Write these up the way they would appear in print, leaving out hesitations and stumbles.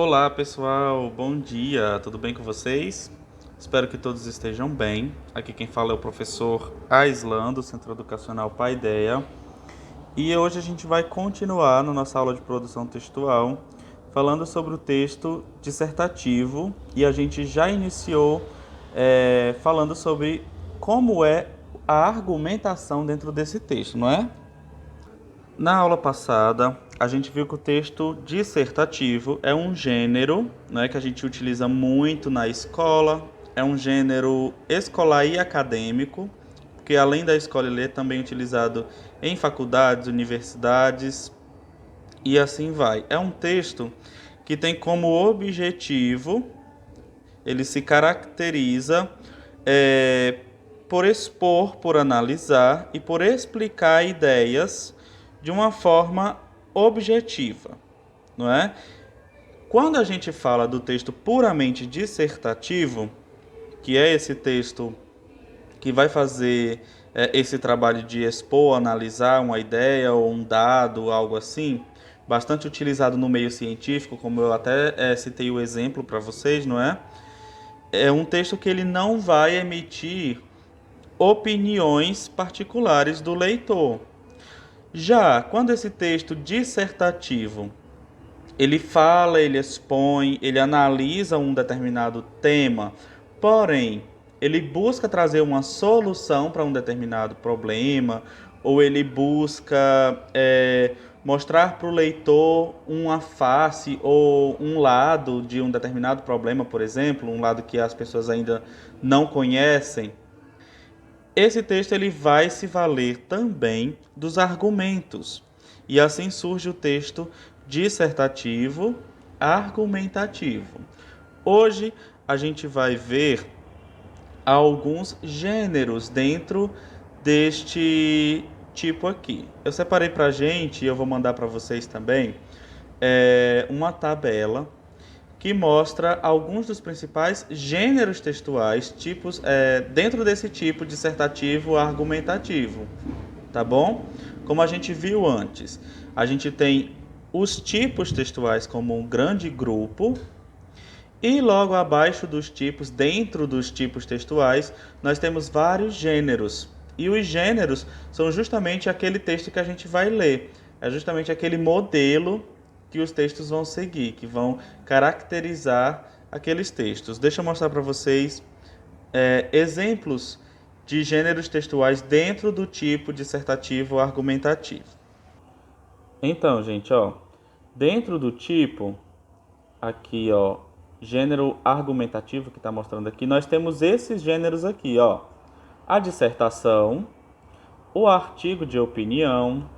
Olá pessoal, bom dia, tudo bem com vocês? Espero que todos estejam bem. Aqui quem fala é o professor Aislan, do Centro Educacional Paideia. E hoje a gente vai continuar na nossa aula de produção textual, falando sobre o texto dissertativo. E a gente já iniciou falando sobre como é a argumentação dentro desse texto, não é? Na aula passada, a gente viu que o texto dissertativo é um gênero, né, que a gente utiliza muito na escola, é um gênero escolar e acadêmico, que além da escola ele é também utilizado em faculdades, universidades e assim vai. É um texto que tem como objetivo, ele se caracteriza é, por expor, por analisar e por explicar ideias de uma forma objetiva, não é? Quando a gente fala do texto puramente dissertativo, que é esse texto que vai fazer esse trabalho de expor, analisar uma ideia ou um dado, algo assim, bastante utilizado no meio científico, como eu até citei o exemplo para vocês, não é? É um texto que ele não vai emitir opiniões particulares do leitor. Já quando esse texto dissertativo ele fala, ele expõe, ele analisa um determinado tema, porém ele busca trazer uma solução para um determinado problema, ou ele busca mostrar para o leitor uma face ou um lado de um determinado problema, por exemplo, um lado que as pessoas ainda não conhecem. Esse texto ele vai se valer também dos argumentos. E assim surge o texto dissertativo argumentativo. Hoje a gente vai ver alguns gêneros dentro deste tipo aqui. Eu separei para a gente, e eu vou mandar para vocês também, uma tabela que mostra alguns dos principais gêneros textuais, tipos dentro desse tipo dissertativo argumentativo, tá bom? Como a gente viu antes, a gente tem os tipos textuais como um grande grupo e logo abaixo dos tipos, dentro dos tipos textuais, nós temos vários gêneros. E os gêneros são justamente aquele texto que a gente vai ler. É justamente aquele modelo que os textos vão seguir, que vão caracterizar aqueles textos. Deixa eu mostrar para vocês exemplos de gêneros textuais dentro do tipo dissertativo argumentativo. Então, gente, ó, dentro do tipo, aqui, ó, gênero argumentativo que está mostrando aqui, nós temos esses gêneros aqui, ó. A dissertação, o artigo de opinião,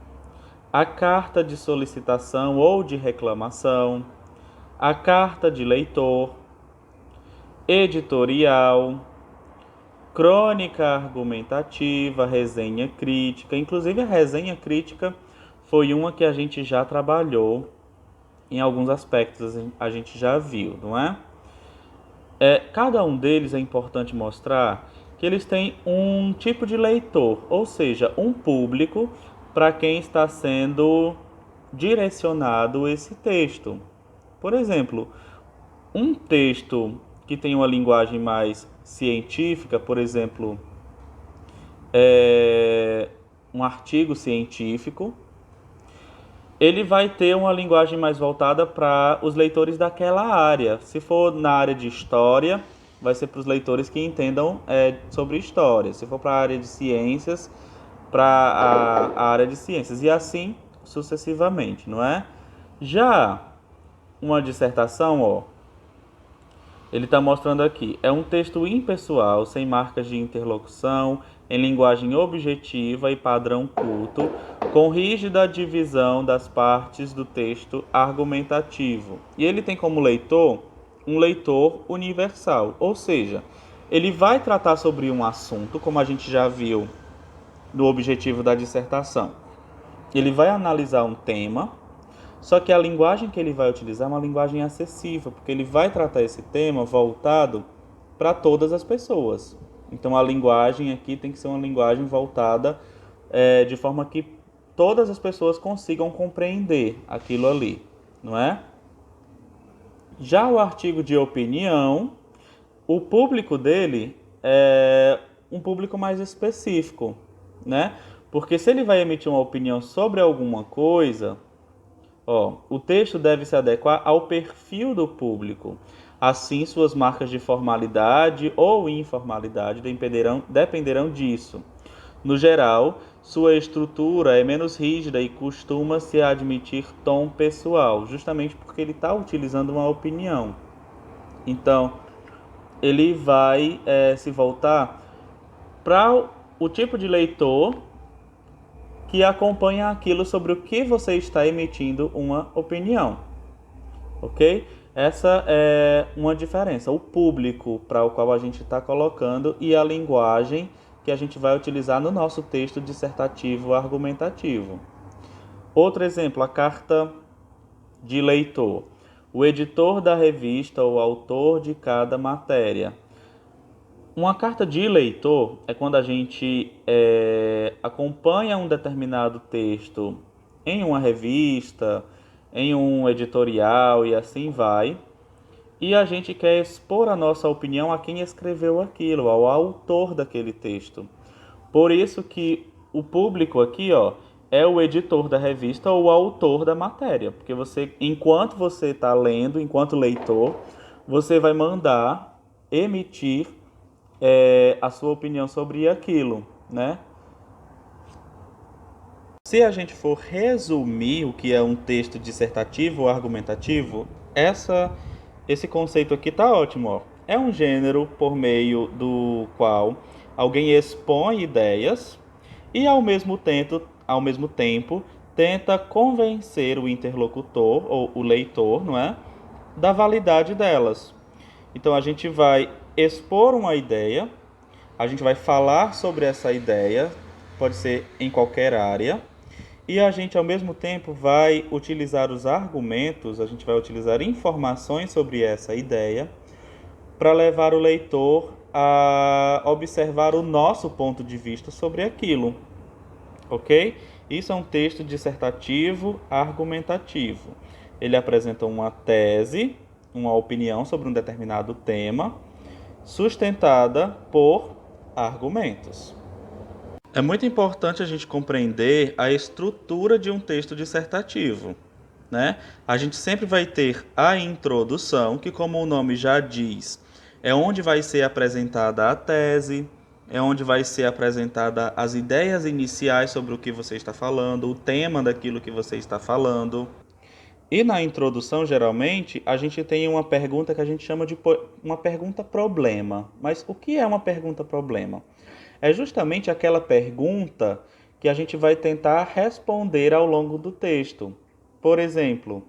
a carta de solicitação ou de reclamação, a carta de leitor, editorial, crônica argumentativa, resenha crítica. Inclusive a resenha crítica foi uma que a gente já trabalhou em alguns aspectos, a gente já viu, não é? Cada um deles é importante mostrar que eles têm um tipo de leitor, ou seja, um público para quem está sendo direcionado esse texto. Por exemplo, um texto que tem uma linguagem mais científica, por exemplo, um artigo científico, ele vai ter uma linguagem mais voltada para os leitores daquela área. Se for na área de história, vai ser para os leitores que entendam sobre história. Se for para a área de ciências, para a área de ciências. E assim sucessivamente, não é? Já uma dissertação, ó, ele está mostrando aqui, é um texto impessoal, sem marcas de interlocução, em linguagem objetiva e padrão culto, com rígida divisão das partes do texto argumentativo. E ele tem como leitor um leitor universal, ou seja, ele vai tratar sobre um assunto, como a gente já viu no objetivo da dissertação. Ele vai analisar um tema, só que a linguagem que ele vai utilizar é uma linguagem acessível, porque ele vai tratar esse tema voltado para todas as pessoas. Então a linguagem aqui tem que ser uma linguagem voltada de forma que todas as pessoas consigam compreender aquilo ali, não é? Já o artigo de opinião, o público dele é um público mais específico, né? Porque se ele vai emitir uma opinião sobre alguma coisa, o texto deve se adequar ao perfil do público. Assim, suas marcas de formalidade ou informalidade dependerão disso. No geral, sua estrutura é menos rígida e costuma-se admitir tom pessoal, justamente porque ele está utilizando uma opinião. Então, ele vai se voltar para o tipo de leitor que acompanha aquilo sobre o que você está emitindo uma opinião, ok? Essa é uma diferença, o público para o qual a gente está colocando e a linguagem que a gente vai utilizar no nosso texto dissertativo argumentativo. Outro exemplo, a carta de leitor. O editor da revista ou autor de cada matéria. Uma carta de leitor é quando a gente acompanha um determinado texto em uma revista, em um editorial e assim vai, e a gente quer expor a nossa opinião a quem escreveu aquilo, ao autor daquele texto. Por isso que o público aqui, é o editor da revista ou o autor da matéria, porque enquanto você está lendo, enquanto leitor, você vai mandar emitir a sua opinião sobre aquilo, né? Se a gente for resumir o que é um texto dissertativo ou argumentativo, esse conceito aqui tá ótimo, É um gênero por meio do qual alguém expõe ideias e ao mesmo tempo tenta convencer o interlocutor ou o leitor, não é, da validade delas. Então a gente vai expor uma ideia, a gente vai falar sobre essa ideia, pode ser em qualquer área, e a gente ao mesmo tempo vai utilizar os argumentos, a gente vai utilizar informações sobre essa ideia para levar o leitor a observar o nosso ponto de vista sobre aquilo, ok? Isso é um texto dissertativo argumentativo. Ele apresenta uma tese, uma opinião sobre um determinado tema, sustentada por argumentos. É muito importante a gente compreender a estrutura de um texto dissertativo, né? A gente sempre vai ter a introdução, que como o nome já diz, é onde vai ser apresentada a tese, é onde vai ser apresentada as ideias iniciais sobre o que você está falando, o tema daquilo que você está falando. E na introdução, geralmente, a gente tem uma pergunta que a gente chama de uma pergunta problema. Mas o que é uma pergunta problema? É justamente aquela pergunta que a gente vai tentar responder ao longo do texto. Por exemplo,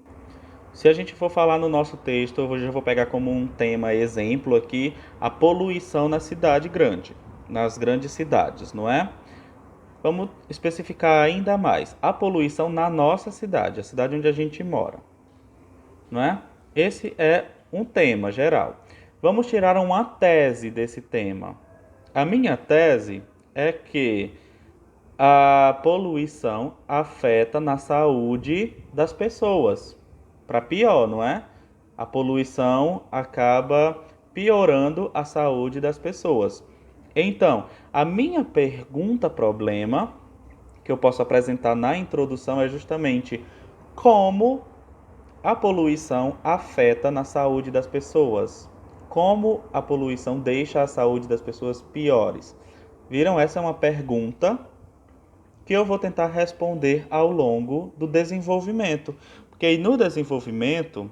se a gente for falar no nosso texto, eu já vou pegar como um tema exemplo aqui a poluição na cidade grande, nas grandes cidades, não é? Vamos especificar ainda mais. A poluição na nossa cidade, a cidade onde a gente mora, não é? Esse é um tema geral. Vamos tirar uma tese desse tema. A minha tese é que a poluição afeta na saúde das pessoas. Para pior, não é? A poluição acaba piorando a saúde das pessoas. Então, a minha pergunta-problema, que eu posso apresentar na introdução, é justamente como a poluição afeta na saúde das pessoas. Como a poluição deixa a saúde das pessoas piores? Viram? Essa é uma pergunta que eu vou tentar responder ao longo do desenvolvimento. Porque aí no desenvolvimento,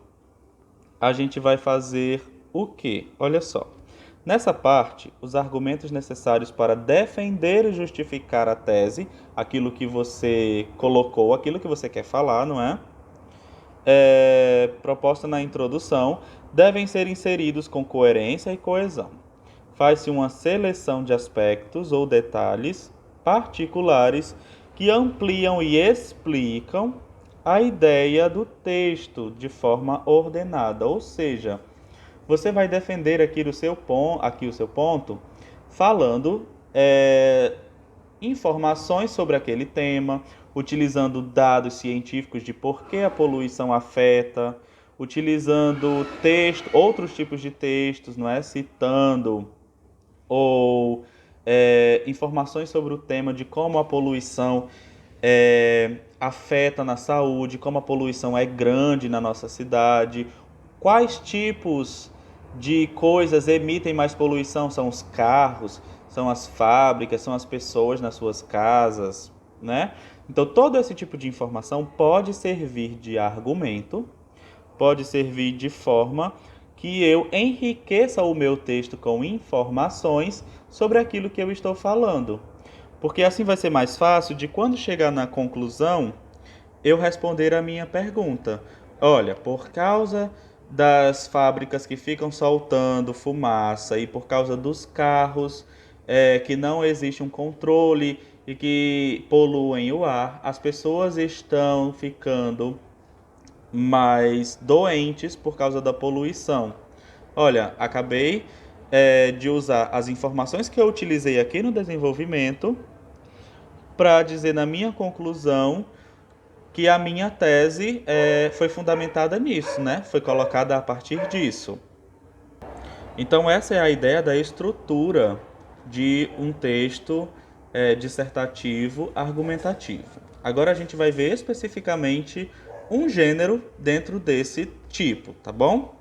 a gente vai fazer o quê? Olha só. Nessa parte, os argumentos necessários para defender e justificar a tese, aquilo que você colocou, aquilo que você quer falar, não é? Proposta na introdução, devem ser inseridos com coerência e coesão. Faz-se uma seleção de aspectos ou detalhes particulares que ampliam e explicam a ideia do texto de forma ordenada, ou seja, você vai defender aqui o seu ponto, falando informações sobre aquele tema, utilizando dados científicos de por que a poluição afeta, utilizando texto, outros tipos de textos, não é? Citando ou informações sobre o tema de como a poluição afeta na saúde, como a poluição é grande na nossa cidade, quais tipos de coisas emitem mais poluição, são os carros, são as fábricas, são as pessoas nas suas casas, né? Então todo esse tipo de informação pode servir de argumento, pode servir de forma que eu enriqueça o meu texto com informações sobre aquilo que eu estou falando. Porque assim vai ser mais fácil de, quando chegar na conclusão, eu responder a minha pergunta. Olha, por causa das fábricas que ficam soltando fumaça e por causa dos carros que não existe um controle e que poluem o ar, as pessoas estão ficando mais doentes por causa da poluição. Olha, acabei de usar as informações que eu utilizei aqui no desenvolvimento para dizer na minha conclusão que a minha tese foi fundamentada nisso, né? Foi colocada a partir disso. Então essa é a ideia da estrutura de um texto dissertativo argumentativo. Agora a gente vai ver especificamente um gênero dentro desse tipo, tá bom?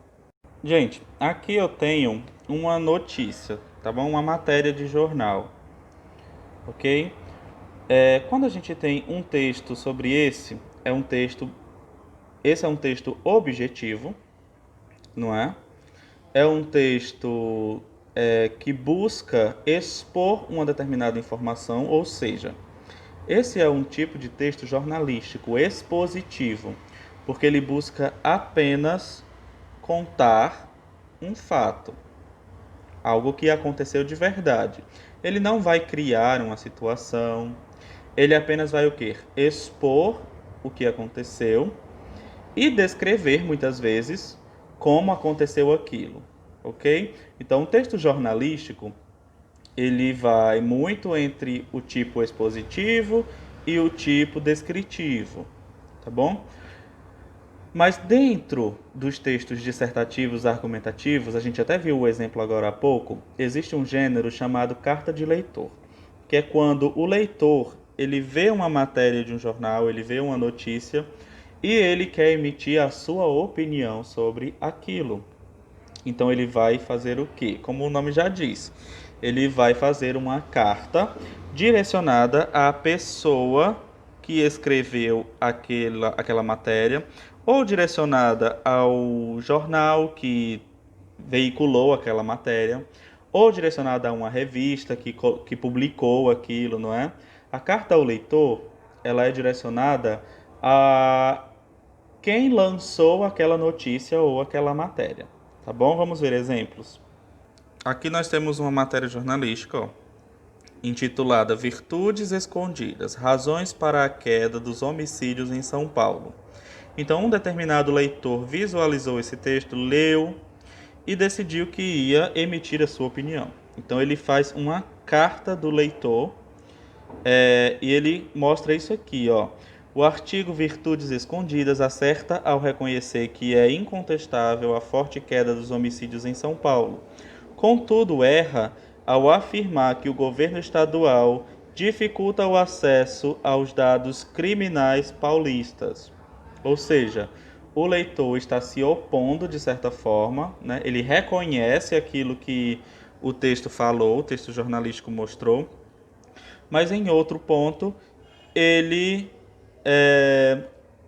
Gente, aqui eu tenho uma notícia, tá bom? Uma matéria de jornal, ok? Quando a gente tem um texto sobre esse é um texto objetivo, não é? É um texto que busca expor uma determinada informação, ou seja, esse é um tipo de texto jornalístico expositivo, porque ele busca apenas contar um fato, algo que aconteceu de verdade. Ele não vai criar uma situação, ele apenas vai o quê? Expor o que aconteceu e descrever, muitas vezes, como aconteceu aquilo, ok? Então, o texto jornalístico, ele vai muito entre o tipo expositivo e o tipo descritivo, tá bom? Mas dentro dos textos dissertativos argumentativos, a gente até viu o exemplo agora há pouco, existe um gênero chamado carta de leitor, que é quando o leitor ele vê uma matéria de um jornal, ele vê uma notícia e ele quer emitir a sua opinião sobre aquilo. Então ele vai fazer o quê? Como o nome já diz, ele vai fazer uma carta direcionada à pessoa que escreveu aquela matéria, ou direcionada ao jornal que veiculou aquela matéria, ou direcionada a uma revista que publicou aquilo, não é? A carta ao leitor, ela é direcionada a quem lançou aquela notícia ou aquela matéria, tá bom? Vamos ver exemplos. Aqui nós temos uma matéria jornalística, ó, intitulada Virtudes Escondidas, Razões para a Queda dos Homicídios em São Paulo. Então, um determinado leitor visualizou esse texto, leu e decidiu que ia emitir a sua opinião. Então, ele faz uma carta do leitor e ele mostra isso aqui, ó. O artigo Virtudes Escondidas acerta ao reconhecer que é incontestável a forte queda dos homicídios em São Paulo. Contudo, erra ao afirmar que o governo estadual dificulta o acesso aos dados criminais paulistas. Ou seja, o leitor está se opondo de certa forma, né? Ele reconhece aquilo que o texto falou, o texto jornalístico mostrou, mas em outro ponto ele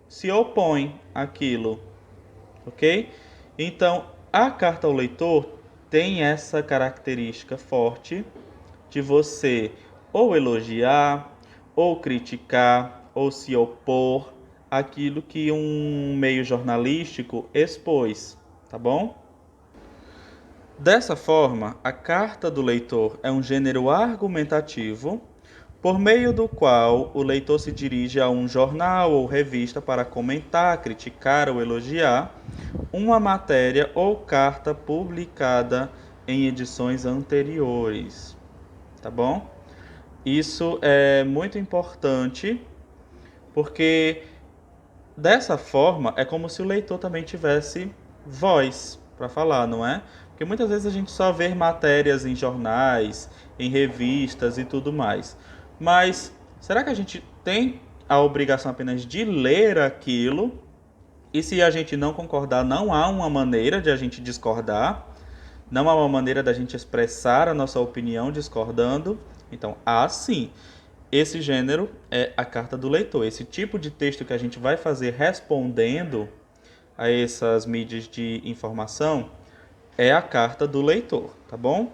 se opõe àquilo, ok? Então, a carta ao leitor tem essa característica forte de você ou elogiar, ou criticar, ou se opor àquilo que um meio jornalístico expôs, tá bom? Dessa forma, a carta do leitor é um gênero argumentativo por meio do qual o leitor se dirige a um jornal ou revista para comentar, criticar ou elogiar uma matéria ou carta publicada em edições anteriores, tá bom? Isso é muito importante porque Dessa forma, é como se o leitor também tivesse voz para falar, não é? Porque muitas vezes a gente só vê matérias em jornais, em revistas e tudo mais. Mas será que a gente tem a obrigação apenas de ler aquilo? E se a gente não concordar, não há uma maneira de a gente discordar? Não há uma maneira da gente expressar a nossa opinião discordando? Então, há sim. Esse gênero é a carta do leitor. Esse tipo de texto que a gente vai fazer respondendo a essas mídias de informação é a carta do leitor, tá bom?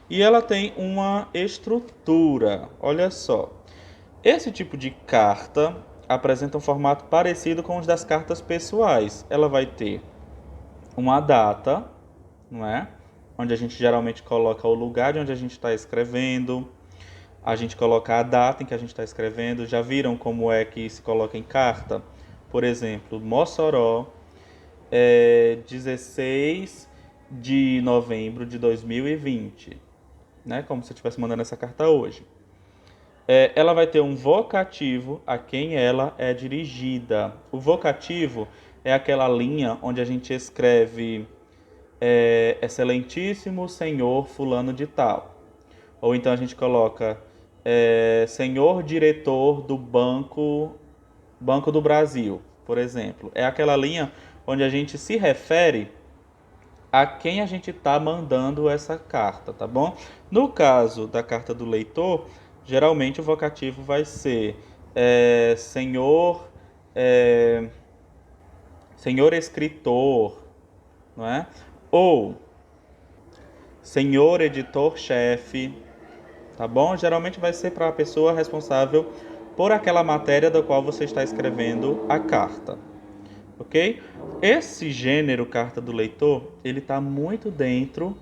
E ela tem uma estrutura. Olha só. Esse tipo de carta apresenta um formato parecido com os das cartas pessoais. Ela vai ter uma data, não é? Onde a gente geralmente coloca o lugar de onde a gente está escrevendo. A gente coloca a data em que a gente está escrevendo. Já viram como é que se coloca em carta? Por exemplo, Mossoró, 16 de novembro de 2020, né? Como se eu estivesse mandando essa carta hoje. Ela vai ter um vocativo a quem ela é dirigida. O vocativo é aquela linha onde a gente escreve Excelentíssimo Senhor Fulano de Tal. Ou então a gente coloca Senhor Diretor do Banco do Brasil, por exemplo. É aquela linha onde a gente se refere a quem a gente está mandando essa carta, tá bom? No caso da carta do leitor, geralmente o vocativo vai ser senhor, senhor escritor, não é? Ou senhor editor-chefe, tá bom? Geralmente vai ser para a pessoa responsável por aquela matéria da qual você está escrevendo a carta, ok? Esse gênero carta do leitor, ele está muito dentro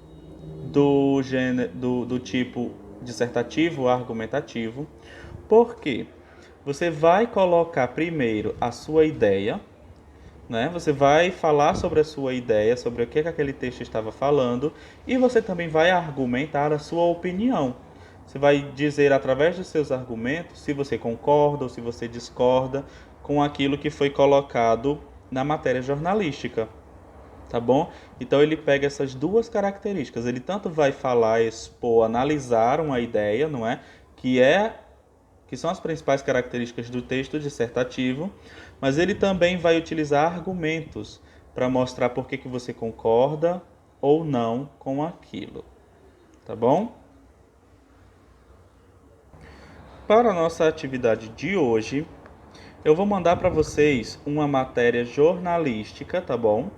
do gênero, do tipo dissertativo, argumentativo, porque você vai colocar primeiro a sua ideia, né? Você vai falar sobre a sua ideia, sobre o que aquele texto estava falando, e você também vai argumentar a sua opinião. Você vai dizer através dos seus argumentos se você concorda ou se você discorda com aquilo que foi colocado na matéria jornalística, tá bom? Então ele pega essas duas características. Ele tanto vai falar, expor, analisar uma ideia, não é? Que são as principais características do texto dissertativo, mas ele também vai utilizar argumentos para mostrar por que você concorda ou não com aquilo, tá bom? Para a nossa atividade de hoje, eu vou mandar para vocês uma matéria jornalística, tá bom?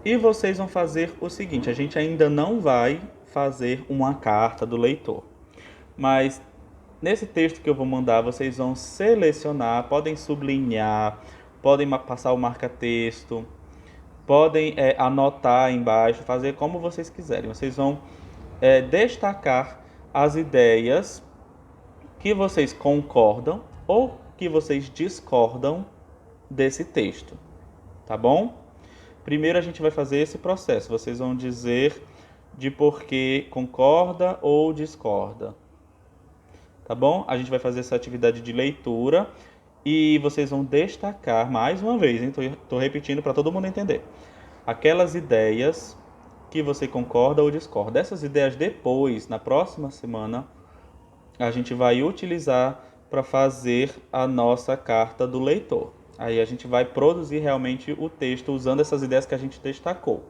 E vocês vão fazer o seguinte, a gente ainda não vai fazer uma carta do leitor, mas nesse texto que eu vou mandar, vocês vão selecionar, podem sublinhar, podem passar o marca-texto, podem anotar embaixo, fazer como vocês quiserem. Vocês vão destacar as ideias que vocês concordam ou que vocês discordam desse texto, tá bom? Primeiro a gente vai fazer esse processo. Vocês vão dizer de por que concorda ou discorda. Tá bom? A gente vai fazer essa atividade de leitura e vocês vão destacar, mais uma vez, hein? Tô repetindo para todo mundo entender. Aquelas ideias que você concorda ou discorda. Essas ideias depois, na próxima semana, a gente vai utilizar para fazer a nossa carta do leitor. Aí a gente vai produzir realmente o texto usando essas ideias que a gente destacou.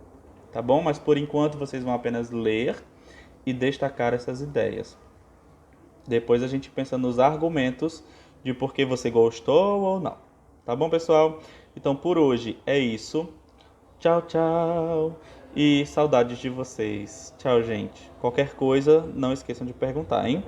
Tá bom? Mas por enquanto vocês vão apenas ler e destacar essas ideias. Depois a gente pensa nos argumentos de por que você gostou ou não. Tá bom, pessoal? Então por hoje é isso. Tchau, tchau. E saudades de vocês. Tchau, gente. Qualquer coisa, não esqueçam de perguntar, hein?